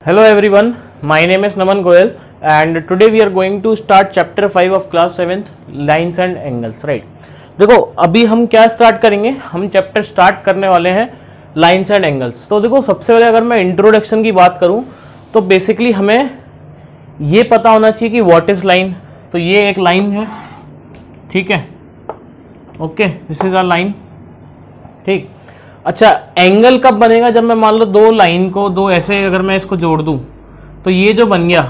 Hello everyone, my name is Naman Goyal and today we are going to start chapter 5 of class 7th lines and angles, right? देखो अभी हम क्या start करेंगे, हम chapter start करने वाले हैं लाइन्स एंड एंगल्स। तो देखो सबसे पहले अगर मैं इंट्रोडक्शन की बात करूं तो बेसिकली हमें ये पता होना चाहिए कि व्हाट इज लाइन। तो ये एक लाइन है, ठीक है, okay, this is a line, ठीक। अच्छा, एंगल कब बनेगा? जब मैं मान लो दो लाइन को, दो ऐसे अगर मैं इसको जोड़ दूं तो ये जो बन गया,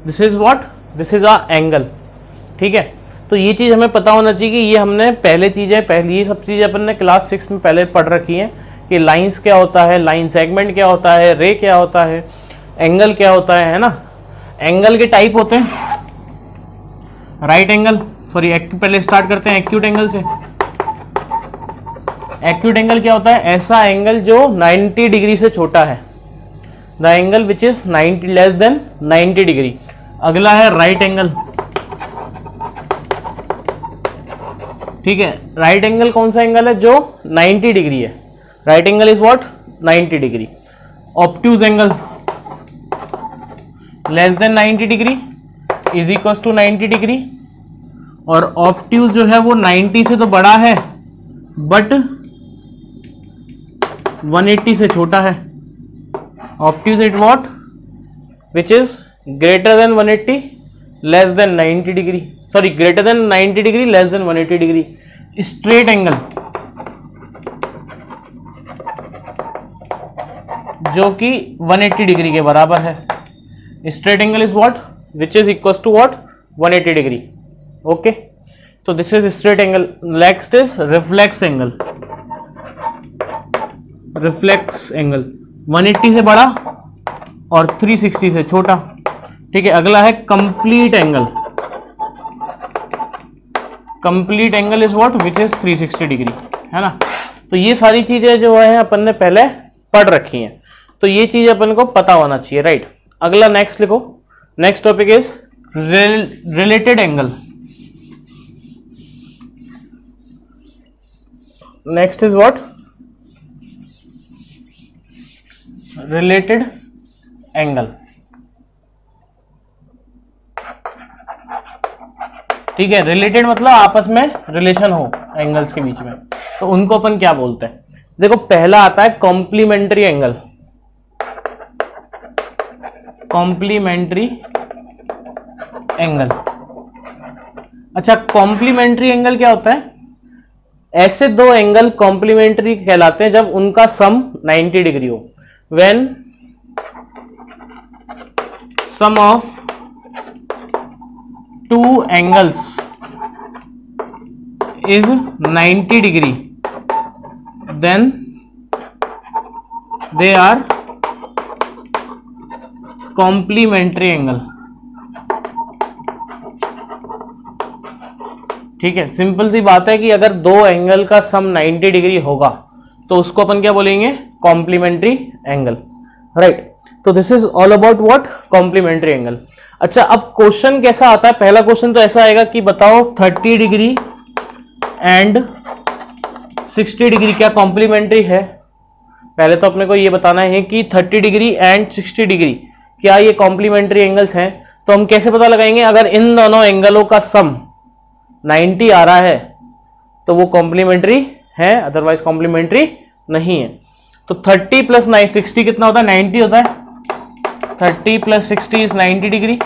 this is what, this is a angle, ठीक है। तो ये चीज हमें पता होना चाहिए कि ये हमने पहले चीजें, पहले ये सब चीजें अपन ने क्लास 6 में पहले पढ़ रखी हैं कि लाइंस क्या होता है, लाइन सेगमेंट क्या होता है, रे क्या होता है, एंगल क्या होता है ना। एंगल के टाइप होते हैं राइट एंगल, सॉरी पहले स्टार्ट करते हैं एक्यूट एंगल से। एक्यूट एंगल क्या होता है? ऐसा एंगल जो 90 डिग्री से छोटा है, the angle which is 90 less than 90 degree. अगला है राइट एंगल, ठीक है। राइट एंगल कौन सा एंगल है? जो 90 डिग्री है। Right angle is what? 90 degree. Obtuse angle less than 90 degree is equal to 90 degree, और ऑब्ट्यूज जो है वो 90 से तो बड़ा है बट 180 से छोटा है। Obtuse it what? Which is greater than 180 less than 90 degree, sorry greater than 90 degree less than 180 degree. Straight angle जो कि 180 डिग्री के बराबर है। Straight angle is what? Which is equal to what? 180 degree, okay. तो this is straight angle. Next is reflex angle. Reflex angle 180 से बड़ा और 360 से छोटा, ठीक है। अगला है complete angle. Complete angle is what? Which is 360 degree, है ना। तो ये सारी चीजें जो है अपन ने पहले पढ़ रखी हैं, तो ये चीज अपन को पता होना चाहिए, राइट। अगला नेक्स्ट लिखो। Next topic is related angle. Next is what? Related angle, ठीक है। रिलेटेड मतलब आपस में रिलेशन हो एंगल्स के बीच में, तो उनको अपन क्या बोलते हैं? देखो पहला आता है कॉम्प्लीमेंट्री एंगल। कॉम्प्लीमेंट्री एंगल, अच्छा कॉम्प्लीमेंट्री एंगल क्या होता है? ऐसे दो एंगल कॉम्प्लीमेंट्री कहलाते हैं जब उनका सम 90 डिग्री हो। When sum of two angles is 90 degree, then they are complementary angle, ठीक है। सिंपल सी बात है कि अगर दो एंगल का सम 90 डिग्री होगा तो उसको अपन क्या बोलेंगे? Complementary angle, right. तो this is all about what? Complementary angle. अच्छा, अब क्वेश्चन कैसा आता है? पहला क्वेश्चन तो ऐसा आएगा कि बताओ 30 डिग्री एंड 60 डिग्री क्या कॉम्प्लीमेंट्री है? पहले तो अपने को ये बताना है कि 30 डिग्री एंड 60 डिग्री क्या ये कॉम्प्लीमेंट्री एंगल्स हैं। तो हम कैसे पता लगाएंगे? अगर इन दोनों एंगलों का सम 90 आ रहा है तो वो कॉम्प्लीमेंट्री है, अदरवाइज कॉम्प्लीमेंट्री नहीं है। तो 30 प्लस 60 कितना होता है? 90 होता है। 30 प्लस 60 इज 90 डिग्री,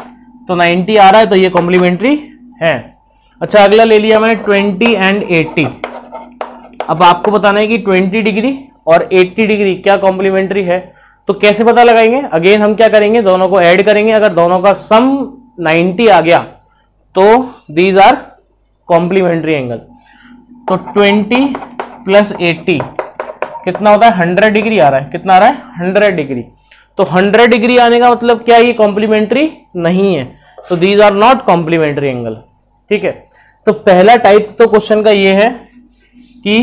तो 90 आ रहा है तो ये कॉम्प्लीमेंट्री है। अच्छा, अगला ले लिया मैंने 20 एंड 80। अब आपको बताना है कि 20 डिग्री और 80 डिग्री क्या कॉम्प्लीमेंट्री है। तो कैसे पता लगाएंगे? अगेन हम क्या करेंगे? दोनों को ऐड करेंगे। अगर दोनों का सम 90 आ गया तो दीज आर कॉम्प्लीमेंट्री एंगल। तो 20 प्लस 80 कितना होता है? 100 डिग्री आ रहा है। कितना आ रहा है? 100 डिग्री। तो 100 डिग्री आने का मतलब क्या ये कॉम्प्लीमेंट्री नहीं है, तो these are not complementary angle, ठीक है। तो पहला टाइप तो क्वेश्चन का ये है कि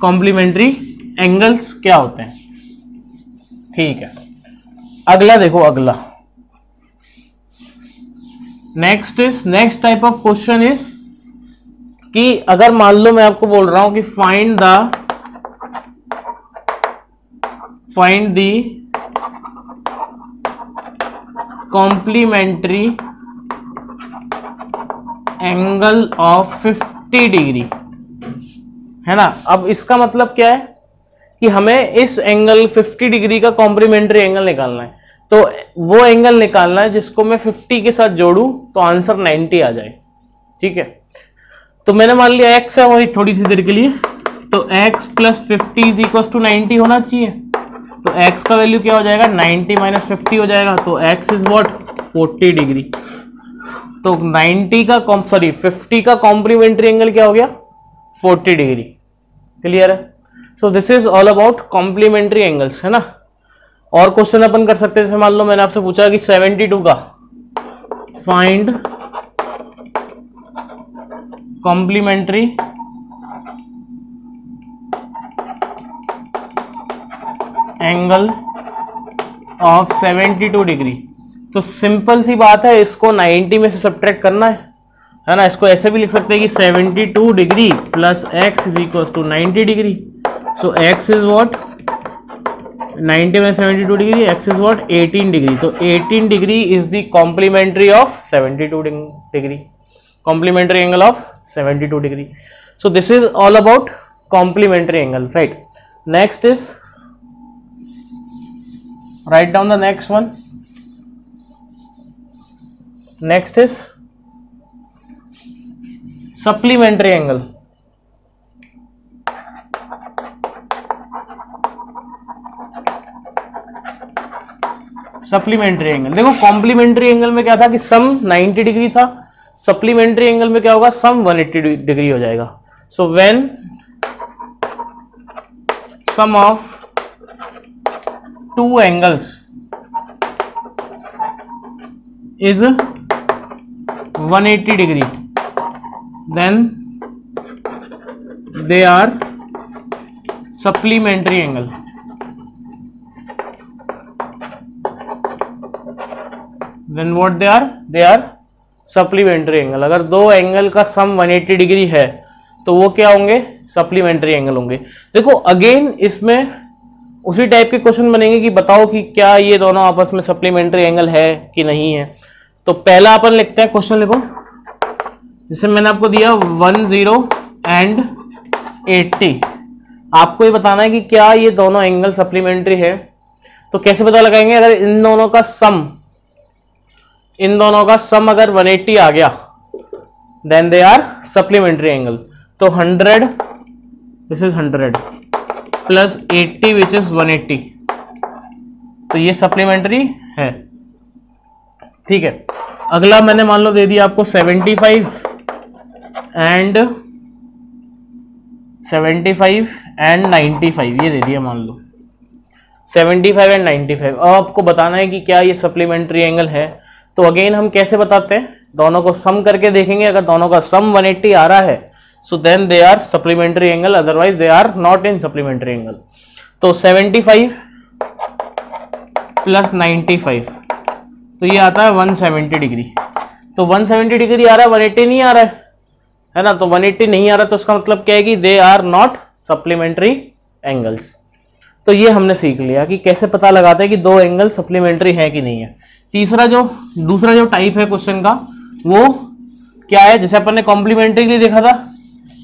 कॉम्प्लीमेंट्री एंगल्स क्या होते हैं, ठीक है। अगला देखो, अगला next type of question is कि अगर मान लो मैं आपको बोल रहा हूं कि find the complementary angle of 50 degree, है ना। अब इसका मतलब क्या है कि हमें इस एंगल 50 डिग्री का कॉम्प्लीमेंट्री एंगल निकालना है। तो वो एंगल निकालना है जिसको मैं 50 के साथ जोड़ूं तो आंसर 90 आ जाए, ठीक है। तो मैंने मान लिया x है वही थोड़ी सी देर के लिए, तो x plus 50 is equal to 90 होना चाहिए। तो x का वैल्यू क्या हो जाएगा, 90 माइनस 50 हो जाएगा, तो x इज व्हाट 40 डिग्री। तो 90 का 50 का कॉम्प्लीमेंट्री एंगल क्या हो गया 40 डिग्री। क्लियर है। So this is all about complementary angles, है ना। और क्वेश्चन अपन कर सकते थे, मान लो मैंने आपसे पूछा कि 72 का find complementary angle of 72 degree. तो सिंपल सी बात है, इसको 90 में से सब्ट्रैक्ट करना है ना। इसको ऐसे भी लिख सकते हैं कि 72 degree plus x is equal to 90 degree. So x is what 90 में 72 degree, x is what 18 degree. तो 18 degree is the complementary of 72 degree, complementary angle of 72 degree. So this is all about complementary angle, right. Next is, write down the next one. Next is supplementary angle. Supplementary angle, देखो complementary angle में क्या था कि sum 90 degree था, supplementary angle में क्या होगा, sum 180 degree हो जाएगा। So when sum of two angles is 180 degree, then they are supplementary angle. Then what they are? They are supplementary angle. अगर दो एंगल का सम 180 डिग्री है तो वो क्या होंगे, सप्लीमेंट्री एंगल होंगे। देखो अगेन इसमें उसी टाइप के क्वेश्चन बनेंगे कि बताओ कि क्या ये दोनों आपस में सप्लीमेंट्री एंगल है कि नहीं है। तो पहला अपन लिखते हैं, क्वेश्चन लिखो, जैसे मैंने आपको दिया 10 एंड 80, आपको ये बताना है कि क्या ये दोनों एंगल सप्लीमेंट्री है। तो कैसे पता लगाएंगे, अगर इन दोनों का सम अगर 180 आ गया then they are supplementary angle. तो 100 this is 100 plus 80 which is 180, तो ये सप्लीमेंट्री है, ठीक है। अगला मैंने मान लो दे दिया आपको 75 एंड 95, ये दे दिया मान लो 75 एंड 95। अब आपको बताना है कि क्या ये सप्लीमेंट्री एंगल है। तो अगेन हम कैसे बताते हैं, दोनों को सम करके देखेंगे। अगर दोनों का सम 180 आ रहा है so then they are supplementary angle, otherwise they are not in supplementary angle. तो 75 प्लस 95, तो ये आता है 170 डिग्री। तो 170 डिग्री आ रहा है, 180 नहीं आ रहा है ना। तो 180 नहीं आ रहा, तो उसका मतलब क्या है कि they are not supplementary angles. तो ये हमने सीख लिया कि कैसे पता लगाते हैं कि दो एंगल सप्लीमेंट्री है कि नहीं है। दूसरा जो टाइप है क्वेश्चन का वो क्या है, जैसे अपन ने कॉम्प्लीमेंट्री के लिए देखा था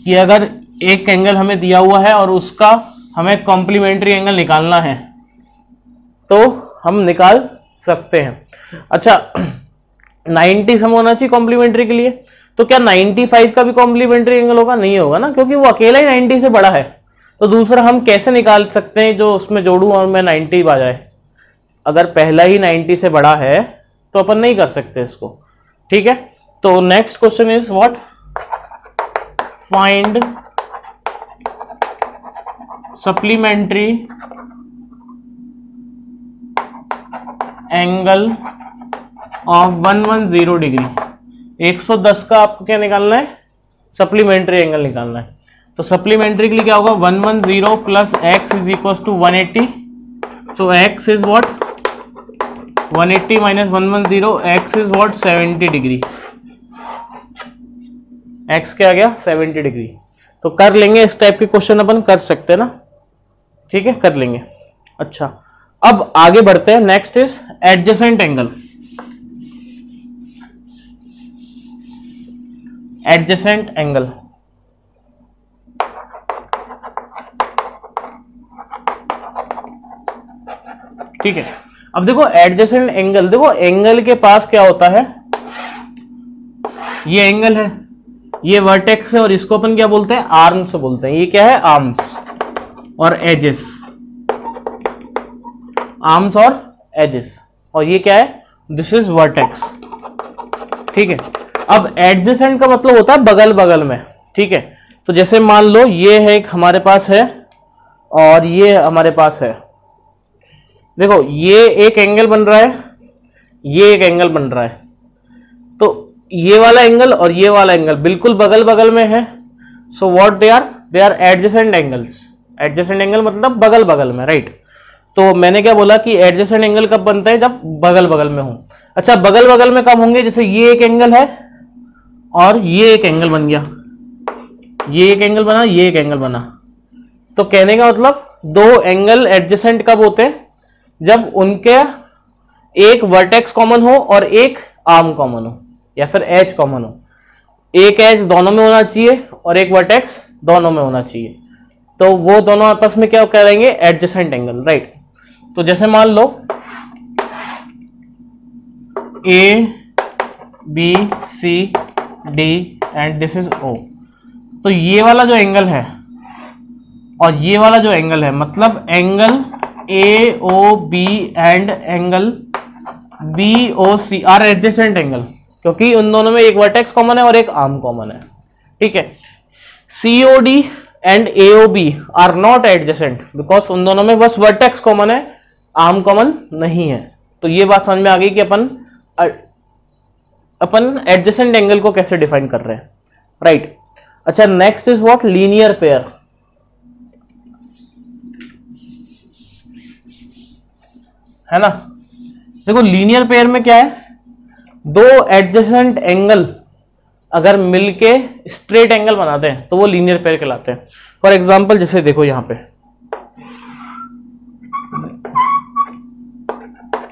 कि अगर एक एंगल हमें दिया हुआ है और उसका हमें कॉम्प्लीमेंट्री एंगल निकालना है तो हम निकाल सकते हैं। अच्छा 90 सम होना चाहिए कॉम्प्लीमेंट्री के लिए, तो क्या 95 का भी कॉम्प्लीमेंट्री एंगल होगा, नहीं होगा ना, क्योंकि वो अकेला ही 90 से बड़ा है। तो दूसरा हम कैसे निकाल सकते हैं जो उसमें जोड़ूं और मैं 90 आ जाए। अगर पहला ही 90 से बड़ा है तो अपन नहीं कर सकते इसको, ठीक है। तो next question is what, find supplementary angle of 110 degree. 110 का आपको क्या निकालना है, सप्लीमेंट्री एंगल निकालना है। तो सप्लीमेंट्री के लिए क्या होगा, 110 plus x is equal to 180। So x is what 180 minus 110, x is what 70 degree. x क्या आ गया 70 डिग्री। तो कर लेंगे, इस टाइप के क्वेश्चन अपन कर सकते हैं ना, ठीक है, कर लेंगे। अच्छा अब आगे बढ़ते हैं, next is adjacent angle. Adjacent angle. ठीक है, अब देखो एडजेसेंट एंगल, देखो एंगल के पास क्या होता है, ये एंगल है, ये वर्टेक्स है और इसको अपन क्या बोलते हैं, आर्म्स बोलते हैं। ये क्या है, आर्म्स और एजेस, आर्म्स और एजेस, और ये क्या है, दिस इज वर्टेक्स। ठीक है, अब एडजेसेंट का मतलब होता है बगल बगल में। ठीक है, तो जैसे मान लो ये है एक हमारे पास है और ये हमारे पास है, देखो ये एक एंगल बन रहा है, ये एक एंगल बन रहा है, तो ये वाला एंगल और ये वाला एंगल बिल्कुल बगल बगल में है। So what they are adjacent angles. Adjacent angle मतलब बगल बगल में, राइट। तो मैंने क्या बोला कि एडजेसेंट एंगल कब बनता है, जब बगल बगल में हो। अच्छा, बगल बगल में कब होंगे, जैसे ये एक एंगल है और ये एक एंगल बन गया, ये एक एंगल बना, ये एक एंगल बना। तो कहने का मतलब दो एंगल एडजेसेंट कब होते हैं, जब उनके एक वर्टेक्स कॉमन हो और एक आर्म कॉमन हो या फिर एज कॉमन हो। एक एज दोनों में होना चाहिए और एक वर्टेक्स दोनों में होना चाहिए, तो वो दोनों आपस में क्या करेंगे, एडजेसेंट एंगल, राइट। तो जैसे मान लो A B C D and this is O, तो ये वाला जो एंगल है और ये वाला जो एंगल है, मतलब angle A O B and angle B O C are adjacent angle, क्योंकि उन दोनों में एक वर्टेक्स कॉमन है और एक आर्म कॉमन है। ठीक है, C O D and A O B are not adjacent because उन दोनों में बस वर्टेक्स कॉमन है, आर्म कॉमन नहीं है। तो ये बात समझ में आ गई कि अपन एडजेसेंट एंगल को कैसे डिफाइन कर रहे हैं, राइट। अच्छा, next is what, linear pair. है ना, देखो लीनियर पेयर में क्या है, दो एडजेसेंट एंगल अगर मिलके स्ट्रेट एंगल बनाते हैं तो वो लीनियर पेयर कहलाते हैं। फॉर एग्जांपल जैसे देखो यहां पे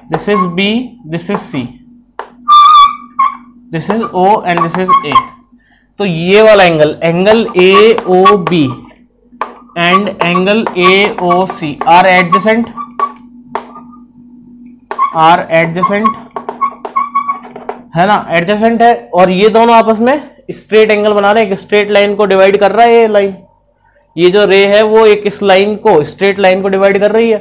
this is B, this is C, this is O and this is A. तो ये वाला angle, angle A O B and angle A O C are adjacent, are adjacent, है ना, एडजेसेंट है। और ये दोनों आपस में स्ट्रेट एंगल बना रहे हैं, एक स्ट्रेट लाइन को डिवाइड कर रहा है ये लाइन, ये जो रे है वो एक इस लाइन को, स्ट्रेट लाइन को डिवाइड कर रही है।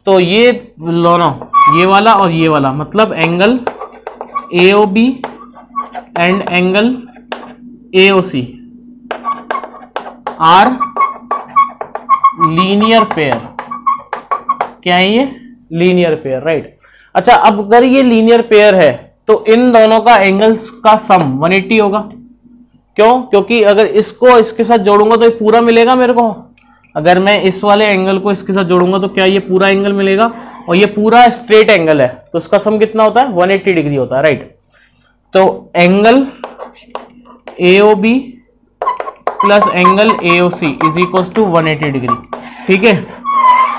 तो ये दोनों, ये वाला और ये वाला, मतलब angle A O B and angle A O C are linear pair. क्या है ये, लीनियर पेयर, राइट। अच्छा, अब अगर ये लीनियर पेयर है तो इन दोनों का एंगल्स का सम 180 होगा। क्यों, क्योंकि अगर इसको इसके साथ जोड़ूंगा तो ये पूरा मिलेगा मेरे को। अगर मैं इस वाले एंगल को इसके साथ जोड़ूंगा तो क्या ये पूरा एंगल मिलेगा, और ये पूरा स्ट्रेट एंगल है तो इसका सम कितना होता है, 180 डिग्री होता है, राइट। तो angle A O B plus angle A O C is equal to 180 degree. ठीक है,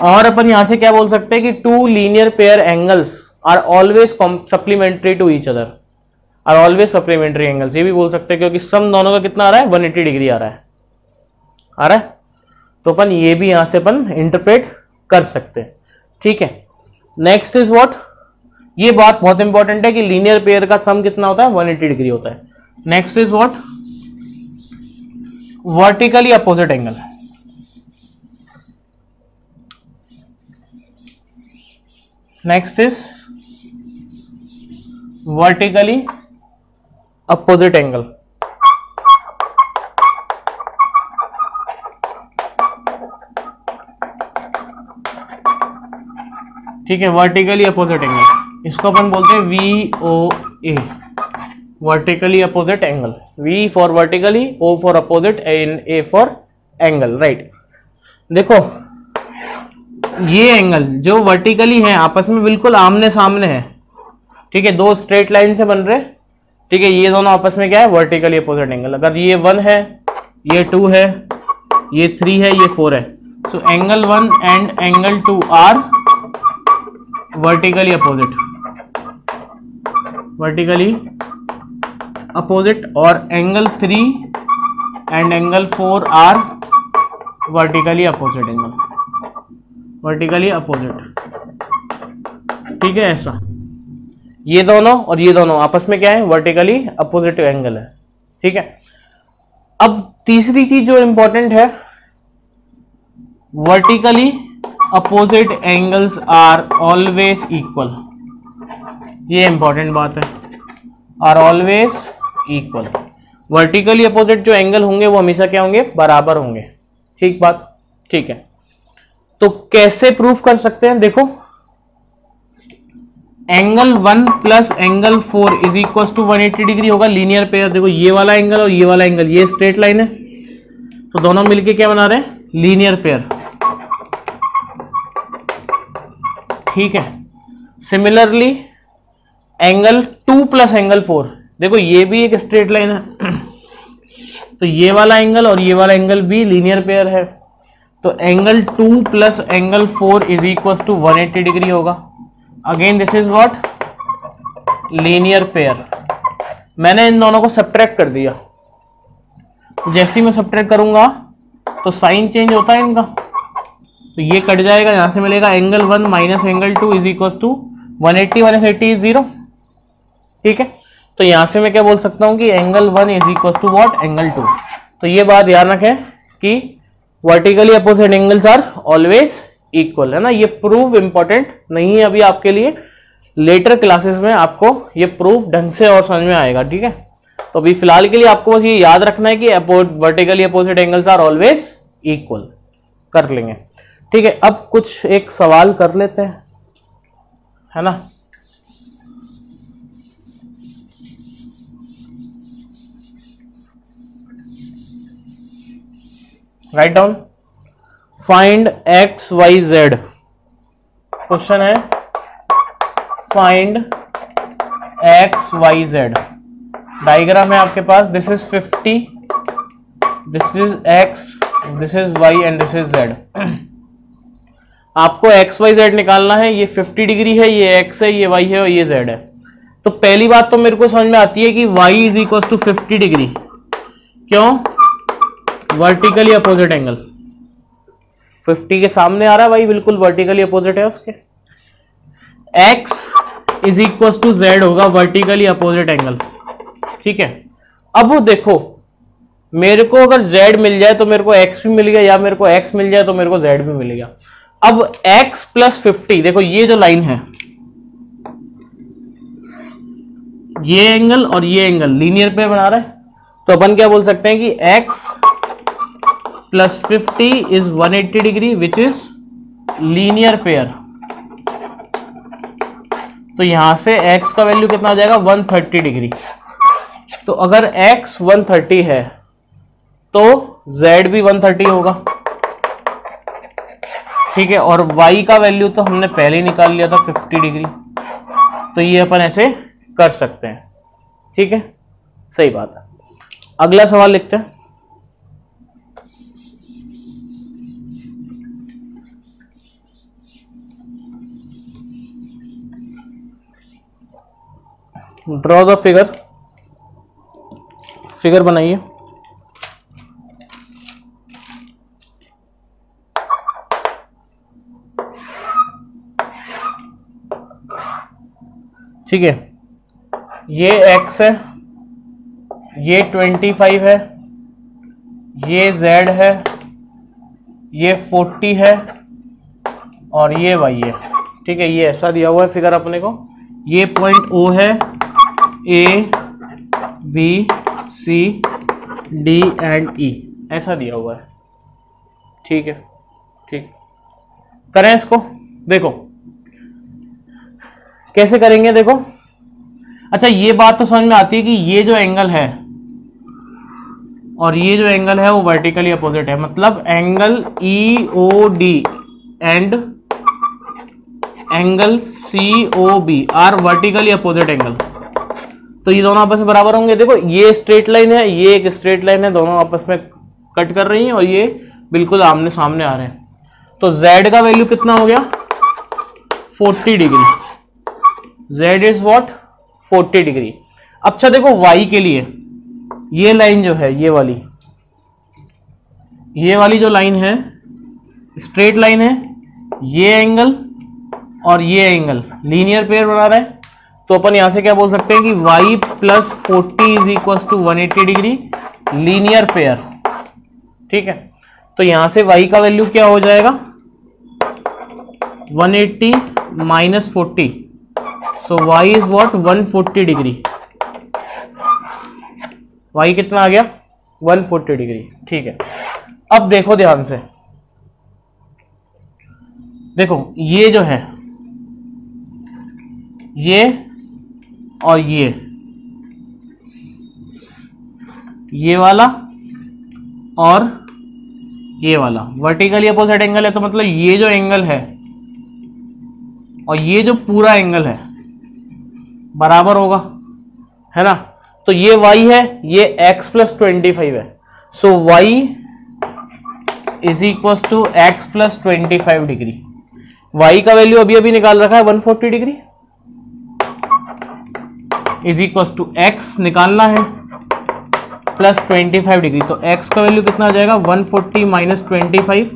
और अपन यहां से क्या बोल सकते हैं कि two linear pair angles are always supplementary to each other, are always supplementary angles, ये भी बोल सकते हैं क्योंकि सम दोनों का कितना आ रहा है, 180 डिग्री आ रहा है। तो अपन ये भी यहां से अपन इंटरप्रेट कर सकते हैं। ठीक है, नेक्स्ट इज व्हाट, ये बात बहुत इंपॉर्टेंट है कि लीनियर पेयर का सम कितना होता है, 180 डिग्री होता है। Next is what, vertically opposite angle. Next is vertically opposite angle. ठीक है, वर्टिकली अपोजिट एंगल, इसको अपन बोलते हैं VOA, vertically opposite angle. V for vertically, O for opposite and A for angle, right. देखो ये एंगल जो वर्टिकली है आपस में बिल्कुल आमने सामने है। ठीक है, दो स्ट्रेट लाइन से बन रहे। ठीक है, ये दोनों आपस में क्या है, वर्टिकली अपोजिट एंगल। अगर ये 1 है, ये 2 है, ये 3 है, ये 4 है, so angle 1 and angle 2 are vertically opposite, vertically opposite और angle 3 and angle 4 are vertically opposite angle, vertically opposite. ठीक है, ऐसा ये दोनों और ये दोनों आपस में क्या है, वर्टिकली अपोजिट एंगल है। ठीक है, अब तीसरी चीज जो इंपॉर्टेंट है, vertically opposite angles are always equal. ये इंपॉर्टेंट बात है, are always equal. Vertically opposite जो एंगल होंगे वो हमेशा क्या होंगे, बराबर होंगे। ठीक बात, ठीक है। तो कैसे प्रूफ कर सकते हैं, देखो angle 1 plus angle 4 is equal to 180 degree होगा, लीनियर पेयर। देखो ये वाला एंगल और ये वाला एंगल, ये स्ट्रेट लाइन है, तो दोनों मिलके क्या बना रहे हैं, लीनियर पेयर। ठीक है, सिमिलरली एंगल 2 प्लस एंगल 4, देखो ये भी एक स्ट्रेट लाइन है, तो ये वाला एंगल और ये वाला एंगल भी लीनियर पेयर है, तो angle 2 plus angle 4 is equal to 180 degree होगा। Again this is what, linear pair. मैंने इन दोनों को सब्ट्रैक्ट कर दिया, जैसे ही मैं सब्ट्रैक्ट करूंगा तो साइन चेंज होता है इनका, तो ये कट जाएगा, यहां से मिलेगा angle 1 minus angle 2 is equal to 180 minus 80 is 0। ठीक है, तो यहां से मैं क्या बोल सकता हूं कि angle 1 is equal to what, angle 2। तो ये बात याद रखें कि vertically opposite angles are always equal, है ना। ये प्रूफ इंपॉर्टेंट नहीं है अभी आपके लिए, लेटर क्लासेस में आपको ये प्रूफ ढंग से और समझ में आएगा। ठीक है, तो अभी फिलहाल के लिए आपको बस ये याद रखना है कि vertically opposite angles are always equal, कर लेंगे। ठीक है, अब कुछ एक सवाल कर लेते हैं, है ना। Write down, find X Y Z. Question है find X Y Z. Diagram है आपके पास, this is 50, this is X, this is Y and this is Z. आपको एक्स वाई जेड निकालना है। ये 50 डिग्री है, ये एक्स है, ये वाई है और ये जेड है। तो पहली बात तो मेरे को समझ में आती है कि Y is equal to 50 degree. क्यों? वर्टिकली अपोजिट एंगल 50 के सामने आ रहा है, वाई बिल्कुल वर्टिकली अपोजिट है उसके। X is equal to Z होगा वर्टिकली अपोजिट एंगल। ठीक है, अब देखो मेरे को अगर z मिल जाए तो मेरे को x भी मिल गया, या मेरे को x मिल जाए तो मेरे को z भी मिल गया। अब x प्लस 50, देखो ये जो लाइन है, ये एंगल और ये एंगल लीनियर पे बना रहा है, तो अपन क्या बोल सकते हैं कि x plus 50 is 180 degree which is linear pair. तो यहां से x का वैल्यू कितना हो जाएगा, 130 डिग्री। तो अगर x 130 है तो z भी 130 होगा। ठीक है, और y का वैल्यू तो हमने पहले ही निकाल लिया था 50 डिग्री, तो ये अपन ऐसे कर सकते हैं। ठीक है, सही बात है। अगला सवाल लिखते हैं। ड्रॉ द फिगर, फिगर बनाइए। ठीक है, ये x है, ये 25 है, ये z है, ये 40 है और ये y है। ठीक है, ये ऐसा दिया हुआ है फिगर अपने को। ये पॉइंट O है, A B C D and E ऐसा दिया हुआ है। ठीक है, ठीक, करें इसको। देखो कैसे करेंगे, देखो। अच्छा, ये बात तो समझ में आती है कि ये जो एंगल है और ये जो एंगल है वो वर्टिकली अपोजिट है, मतलब angle EOD and angle COB are vertically opposite angle. तो ये दोनों आपस में बराबर होंगे। देखो ये स्ट्रेट लाइन है, ये एक स्ट्रेट लाइन है, दोनों आपस में कट कर रही हैं और ये बिल्कुल आमने सामने आ रहे हैं। तो Z का वैल्यू कितना हो गया, 40 degree. Z is what, 40 degree. अच्छा देखो y के लिए ये लाइन जो है, ये वाली जो लाइन है स्ट्रेट लाइन है, ये एंगल और ये एंगल लीनियर पेयर बना रहा है, तो अपन यहां से क्या बोल सकते हैं कि y plus 40 is equal to 180 degree linear pair. ठीक है, तो यहां से y का वैल्यू क्या हो जाएगा 180 minus 40, so y is what 140 degree. y कितना आ गया 140 डिग्री। ठीक है, अब देखो ध्यान से, देखो ये जो है ये और ये वाला और ये वाला वर्टिकली अपोजिट एंगल है, तो मतलब ये जो एंगल है और ये जो पूरा एंगल है बराबर होगा, है ना। तो ये y है, ये x प्लस 25 है, so y is equal to x plus 25 degree. y का वैल्यू अभी अभी निकाल रखा है 140 degree, is equal to x निकालना है प्लस 25 डिग्री, तो x का वैल्यू कितना आ जाएगा 140 minus 25,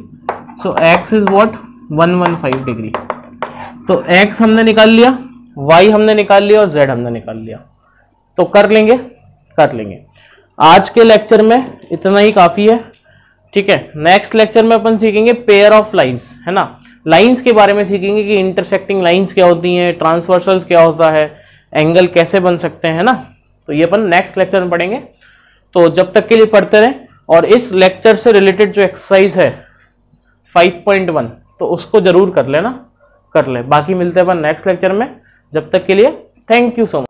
so x is what 115 degree. तो x हमने निकाल लिया, y हमने निकाल लिया और z हमने निकाल लिया, तो कर लेंगे। आज के लेक्चर में इतना ही काफी है। ठीक है, नेक्स्ट लेक्चर में अपन सीखेंगे पेयर ऑफ लाइंस, है ना। लाइंस के बारे में सीखेंगे कि इंटरसेक्टिंग लाइंस क्या होती हैं, ट्रांसवर्सल्स क्या होता है, एंगल कैसे बन सकते हैं, है ना। तो ये अपन नेक्स्ट लेक्चर में पढ़ेंगे। तो जब तक के लिए पढ़ते रहें, और इस लेक्चर से रिलेटेड जो एक्सरसाइज है 5.1 तो उसको जरूर कर लेना, बाकी मिलते हैं अपन नेक्स्ट लेक्चर में। जब तक के लिए थैंक यू सो मच।